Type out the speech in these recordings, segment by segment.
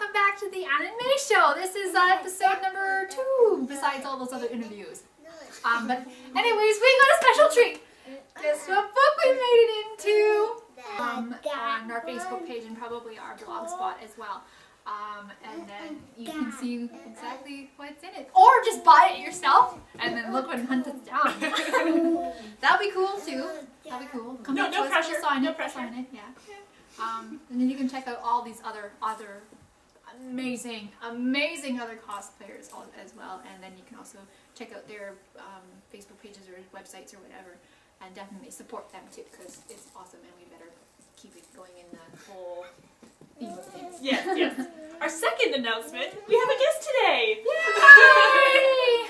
welcome back to the anime show. This is episode number 2, besides all those other interviews. But anyways, we got a special treat. Guess what book we made it into? On our Facebook page and probably our blog spot as well. And then you can see exactly what's in it. Or just buy it yourself and then look and hunt it down. That'd be cool too. That'd be cool. Come No pressure. Sign it, yeah. And then you can check out all these other amazing other cosplayers as well. And then you can also check out their Facebook pages or websites or whatever. And definitely support them too, because it's awesome and we better keep it going in the whole theme of things. Yes. Our second announcement, we have a guest today! Yay!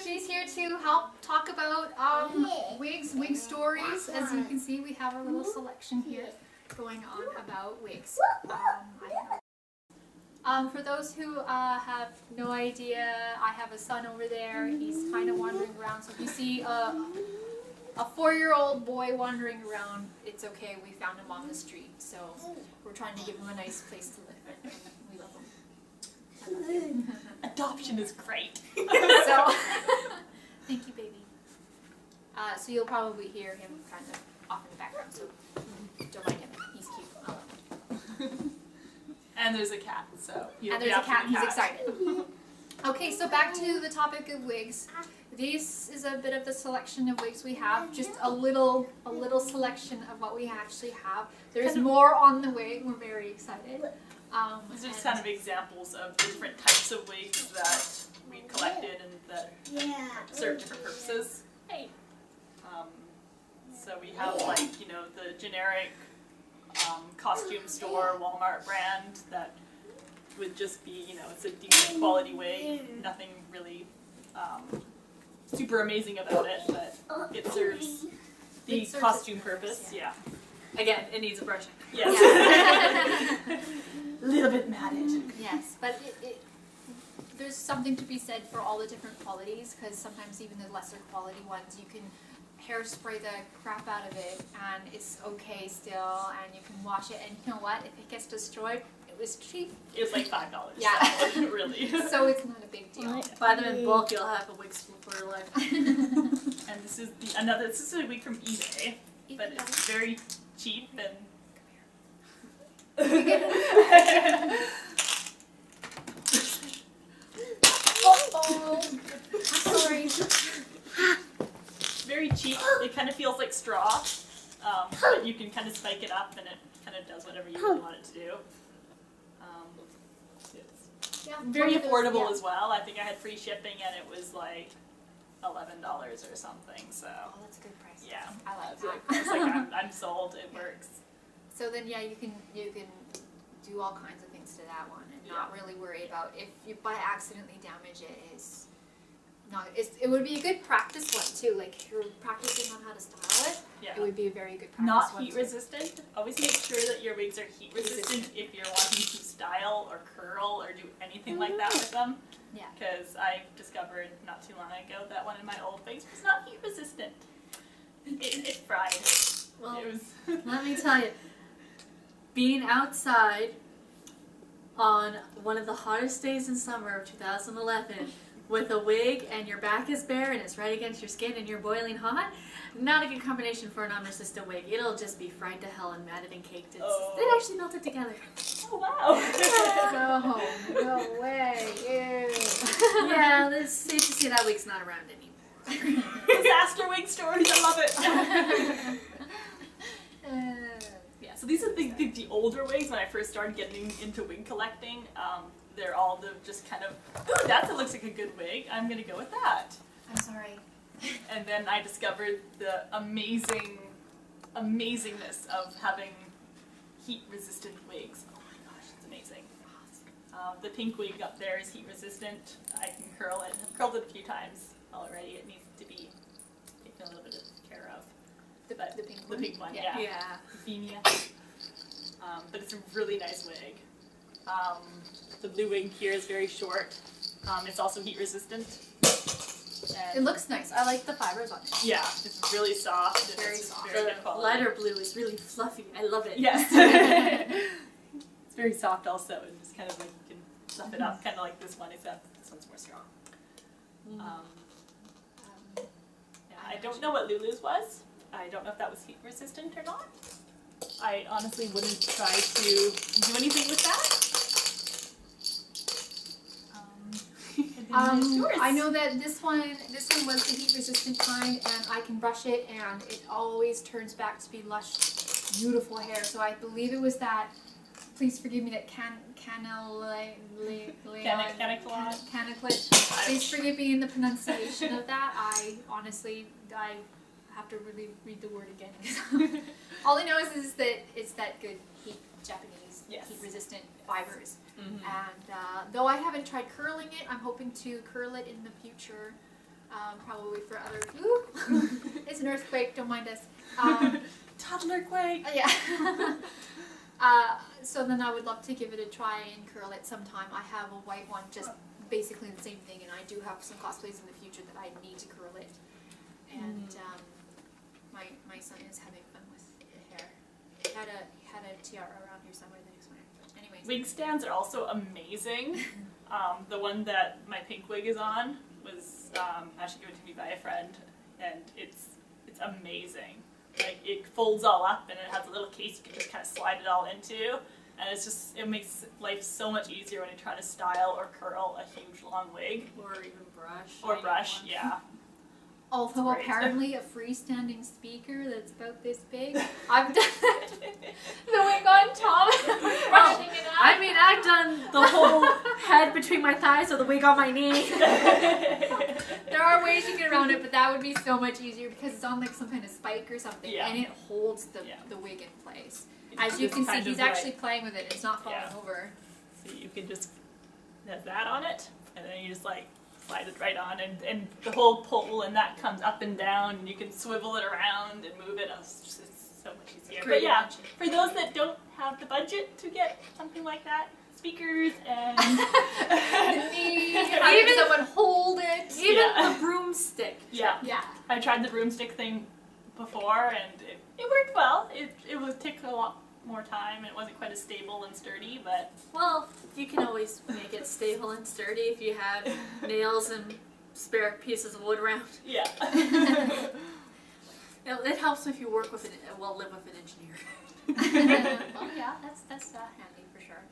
She's here to help talk about wig stories. As you can see, we have a little selection here going on about wigs. For those who have no idea, I have a son over there. He's kind of wandering around. So if you see a 4-year-old boy wandering around, it's okay. We found him on the street. So we're trying to give him a nice place to live. And we love him. Adoption is great. So, thank you, baby. So you'll probably hear him kind of off in the background. So don't mind him. He's cute. I love him. And there's a cat, so and there's a cat, and he's excited. Okay, so back to the topic of wigs. This is a bit of the selection of wigs we have. Just a little selection of what we actually have. There's more on the way. We're very excited. These are just kind of examples of different types of wigs that we collected and that serve different purposes. Hey. So we have the generic costume store, Walmart brand that would just be, it's a decent quality wig, nothing really super amazing about it, but it serves the costume purpose, yeah. Again, it needs a brushing. Yes. A little bit matted. Yes, but there's something to be said for all the different qualities, because sometimes even the lesser quality ones, you can hairspray the crap out of it and it's okay still, and you can wash it, and you know what, if it gets destroyed, it was cheap. It was like $5. Yeah. So, really. So it's not a big deal. Buy them in bulk, you'll have a wig spool for your life. And this is this is a wig from eBay, but it's very cheap and Oh, I'm sorry. very cheap. It kind of feels like straw, but you can kind of spike it up and it kind of does whatever you really want it to do. It's very affordable as well. I think I had free shipping and it was like $11 or something. So Oh, that's a good price. yeah, I like that. It's like I'm sold. It works. So then, yeah, you can do all kinds of things to that one and not really worry about if you by accidentally damage it. It would be a good practice one too. Like if you're practicing on how to style it, it would be a very good practice Not one heat resistant. Always make sure that your wigs are heat resistant if you're wanting to style or curl or do anything like that with them. Yeah. Because I discovered not too long ago that one of my old wigs was not heat resistant. It fried. Well, It was let me tell you, being outside on one of the hottest days in summer of 2011 with a wig and your back is bare and it's right against your skin and you're boiling hot, not a good combination for a non-resistant wig. It'll just be fried to hell and matted and caked. It actually melted together. oh wow. No way. Ew. Yeah, it's safe to say that wig's not around anymore. Disaster wig stories. I love it. Yeah, so these are the older wigs when I first started getting into wig collecting. They're all just kind of, ooh, that looks like a good wig. I'm going to go with that. I'm sorry. And then I discovered the amazingness of having heat-resistant wigs. Oh my gosh, it's amazing. The pink wig up there is heat-resistant. I can curl it. I've curled it a few times already. It needs to be taken a little bit of care of. The pink one? The pink one, Yeah. yeah. Venia. But it's a really nice wig. The blue wig here is very short. It's also heat-resistant. It looks nice. I like the fibers on it. Yeah, it's really soft. Very it's soft. Very The good quality. lighter blue is really fluffy. I love it. Yes. It's very soft also, and just kind of like you can fluff it up, kind of like this one, except this one's more strong. Yeah, I don't know what Lulu's was. I don't know if that was heat resistant or not. I honestly wouldn't try to do anything with that. I know that this one was the heat resistant kind, and I can brush it, and it always turns back to be lush, beautiful hair. So I believe it was that. Please forgive me, that caniclet. Please forgive me in the pronunciation of that. I have to really read the word again. All I know is that it's that good Japanese heat resistant fibers. And though I haven't tried curling it, I'm hoping to curl it in the future, probably for other. Ooh, it's an earthquake. Don't mind us. Toddler quake. Yeah. So then I would love to give it a try and curl it sometime. I have a white one, just basically the same thing, and I do have some cosplays in the future that I need to curl it. And my son is having fun with the hair. He had a tiara around here somewhere the next one. Anyways. Wig stands are also amazing. The one that my pink wig is on was actually given to me by a friend, and it's amazing. Like, it folds all up, and it has a little case you can just kind of slide it all into, and it makes life so much easier when you try to style or curl a huge long wig. Or even brush. Or brush, yeah. Although apparently a freestanding speaker that's about this big, I've done the wig on top, brushing it up. I mean, I've done the whole head between my thighs or the wig on my knee. There are ways you get around it, but that would be so much easier because it's on like some kind of spike or something, and it holds the wig in place. As you can see, he's actually playing with it. It's not falling over. So you can just have that on it, and then you just like slide it right on, and the whole pole and that comes up and down, and you can swivel it around and move it. It's so much easier. But yeah, for those that don't have the budget to get something like that, speakers and having someone hold it, even the broomstick. Yeah. I tried the broomstick thing before, and it worked well. It would take a lot more time, and it wasn't quite as stable and sturdy, but well, you can always make it stable and sturdy if you have nails and spare pieces of wood around. Yeah. It helps if you work with live with an engineer. Well, yeah, that's handy for sure.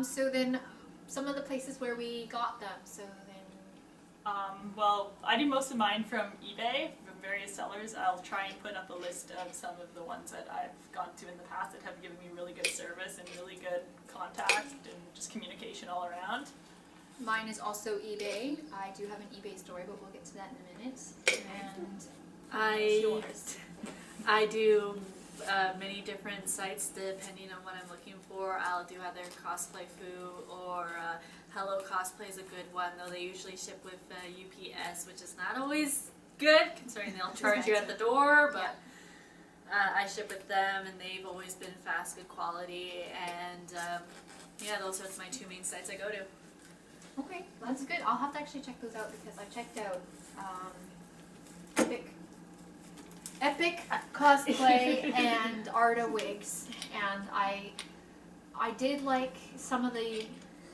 So then, some of the places where we got them. So then, well, I do most of mine from eBay, from various sellers. I'll try and put up a list of some of the ones that I've gone to in the past that have given me really good service and really good contact and just communication all around. Mine is also eBay. I do have an eBay story, but we'll get to that in a minute. And I do many different sites depending on what I'm looking for. I'll do either Cosplay Foo or Hello Cosplay is a good one, though they usually ship with UPS, which is not always good considering they'll charge you at the door, but I ship with them, and they've always been fast, good quality, and those are my two main sites I go to. Okay, that's good. I'll have to actually check those out because I checked out Epic Cosplay and Arta Wigs, and I did like some of the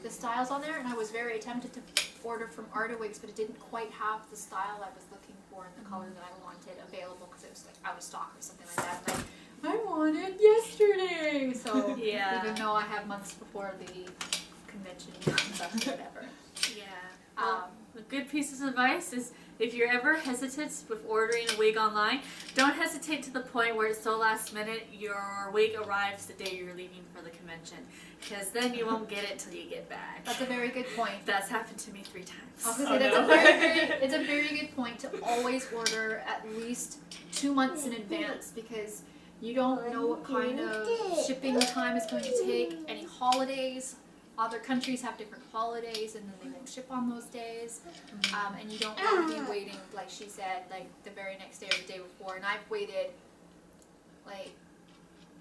styles on there, and I was very tempted to order from Arta Wigs, but it didn't quite have the style I was looking for and the color that I wanted available because it was like out of stock or something like that. And I want it yesterday, so even though I have months before the convention comes up or whatever. A good piece of advice is if you're ever hesitant with ordering a wig online, don't hesitate to the point where it's so last minute your wig arrives the day you're leaving for the convention, because then you won't get it till you get back. That's a very good point. That's happened to me 3 times. It's a very good point to always order at least 2 months in advance, because you don't know what kind of shipping time is going to take. Any holidays. Other countries have different holidays, and then they won't ship on those days, and you don't want to be waiting, like she said, like the very next day or the day before. And I've waited, like,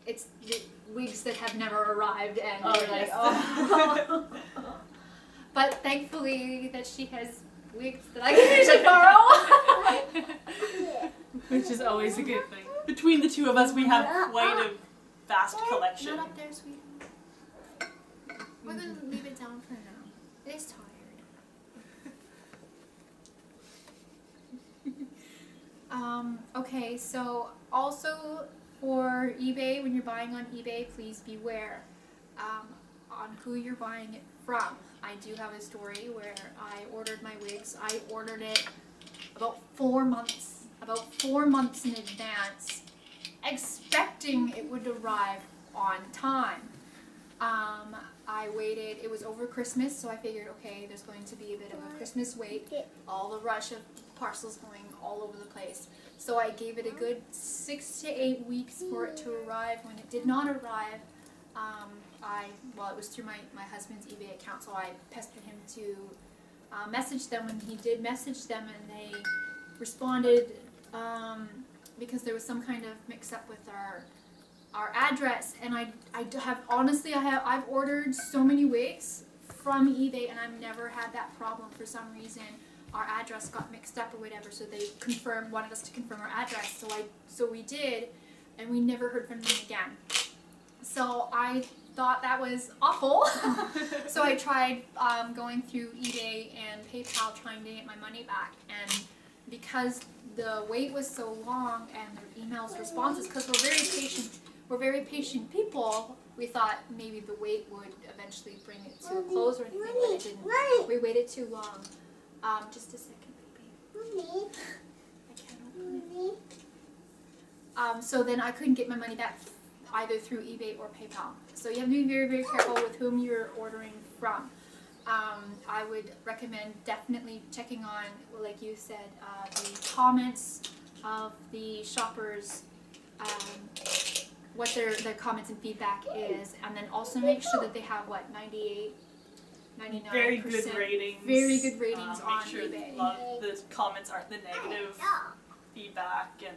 it's the wigs that have never arrived, and you're like, oh. But thankfully that she has wigs that I can usually borrow, which is always a good thing. Between the two of us, we have quite a vast collection. Not up there, sweet. We're gonna leave it down for now. It's tired. Okay, so also for eBay, when you're buying on eBay, please beware on who you're buying it from. I do have a story where I ordered my wigs. I ordered it about 4 months in advance, expecting it would arrive on time. I waited, it was over Christmas, so I figured, okay, there's going to be a bit of a Christmas wait, all the rush of parcels going all over the place. So I gave it a good 6 to 8 weeks for it to arrive. When it did not arrive, it was through my husband's eBay account, so I pestered him to message them, and he did message them, and they responded because there was some kind of mix-up with our address, and I've ordered so many wigs from eBay, and I've never had that problem. For some reason, our address got mixed up or whatever, so they wanted us to confirm our address. So we did, and we never heard from them again. So I thought that was awful. So I tried going through eBay and PayPal trying to get my money back, and because the wait was so long and their emails responses, because we're very patient people, we thought maybe the wait would eventually bring it to a close or anything, but it didn't. We waited too long. Just a second, baby. I can't open it. So then I couldn't get my money back either through eBay or PayPal. So you have to be very, very careful with whom you're ordering from. I would recommend definitely checking on, like you said, the comments of the shoppers, what their comments and feedback is, and then also make sure that they have 99% Very good ratings. Very good ratings on make sure eBay. A lot of the comments aren't the negative feedback, and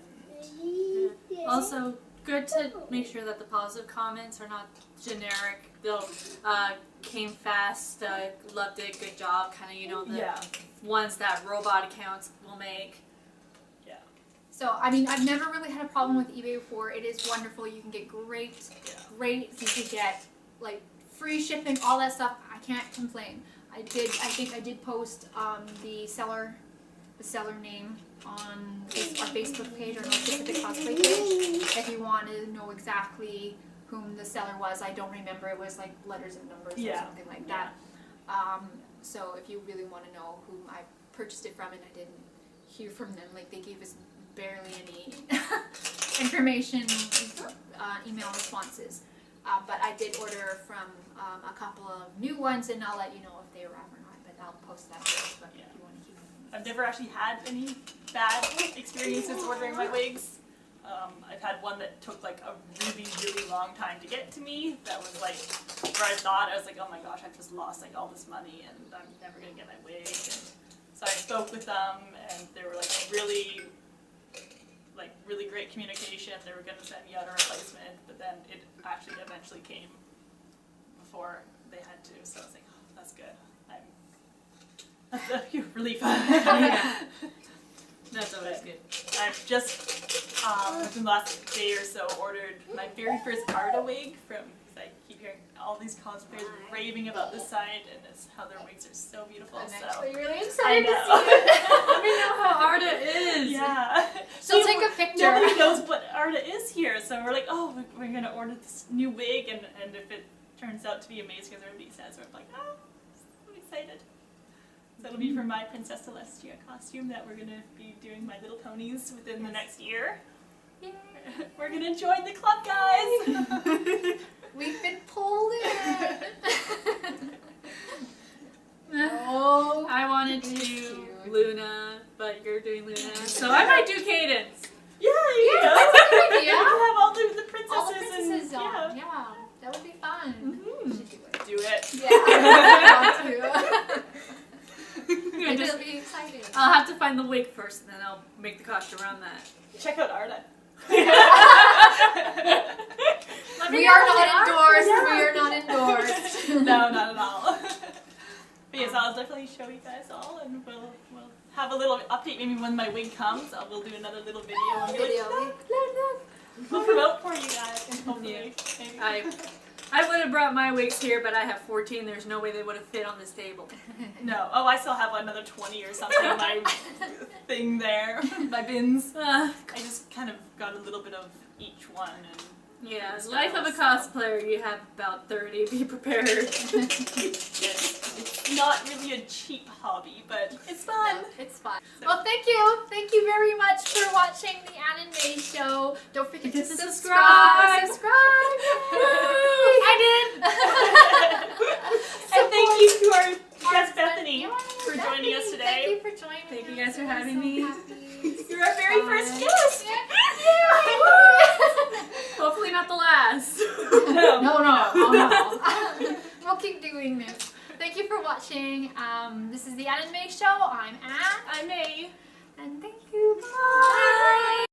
Also, good to make sure that the positive comments are not generic. They'll came fast, loved it, good job, kind of, the ones that robot accounts will make. Yeah. So, I mean, I've never really had a problem with eBay before. It is wonderful. You can get great rates. You can get, free shipping, all that stuff. I can't complain. I think I did post the seller name on our Facebook page, or North Pacific Cosplay page, if you want to know exactly whom the seller was. I don't remember. It was like letters and numbers or something like that. So if you really want to know whom I purchased it from, and I didn't hear from them, they gave us barely any information, email responses. But I did order from a couple of new ones, and I'll let you know if they arrive or not. But I'll post that first. But if you want to keep them. I've never actually had any bad experiences ordering my wigs. I've had one that took a really, really long time to get to me. That was where I thought, I was like, oh my gosh, I've just lost all this money and I'm never going to get my wig. And so I spoke with them, and they were really great communication. They were going to send me out a replacement, but then it actually eventually came before they had to. So I was like, oh, that's good. That's a relief. Yeah. That's always good. I've just, within the last day or so, ordered my very first Arda wig from, because I keep hearing all these cosplayers raving about this site, and it's how their wigs are so beautiful. I'm so actually really I excited to know. see it. Let me know how Arda is. Yeah. She'll take a picture. Nobody knows what Arda is here, so we're like, oh, we're going to order this new wig, and if it turns out to be amazing as everybody says, we're like, oh, I'm excited. So it'll be for my Princess Celestia costume that we're going to be doing My Little Ponies within the next year. Yay. We're going to join the club, guys! We've been pulled in. Oh, I wanted to do Luna, but you're doing Luna, so I might do Cadence. Yeah, that's a good idea. We'll have all the princesses, All the princesses and, on. Yeah, that would be fun. Mm-hmm. We should do it. Do it. Yeah, I want to. It'll be exciting. I'll have to find the wig first, and then I'll make the costume around that. Check out Arda. We are not endorsed. We are not endorsed. No, not at all. But yes, I'll definitely show you guys all, and we'll have a little update. Maybe when my wig comes, we'll do another little video and be like, look. We'll promote for you guys. Hopefully. I I would have brought my wigs here, but I have 14. There's no way they would have fit on this table. No. Oh, I still have another 20 or something in my thing there. My bins. I just kind of got a little bit of each one. And Yeah, the life of a cosplayer, you have about 30. Be prepared. it's not really a cheap hobby, but it's fun. It's fun. Well, thank you. Thank you very much for watching the anime show. Don't forget to subscribe. Subscribe. I did. And thank you to our guest Bethany Yeah, for joining us today. Thank you for joining Thank you us. guys for We're having so me. happy. You're our very first guest. Hopefully not the last. No. We'll keep doing this. Thank you for watching. This is the Anime Show. I'm Anne. I'm May. And thank you. Bye.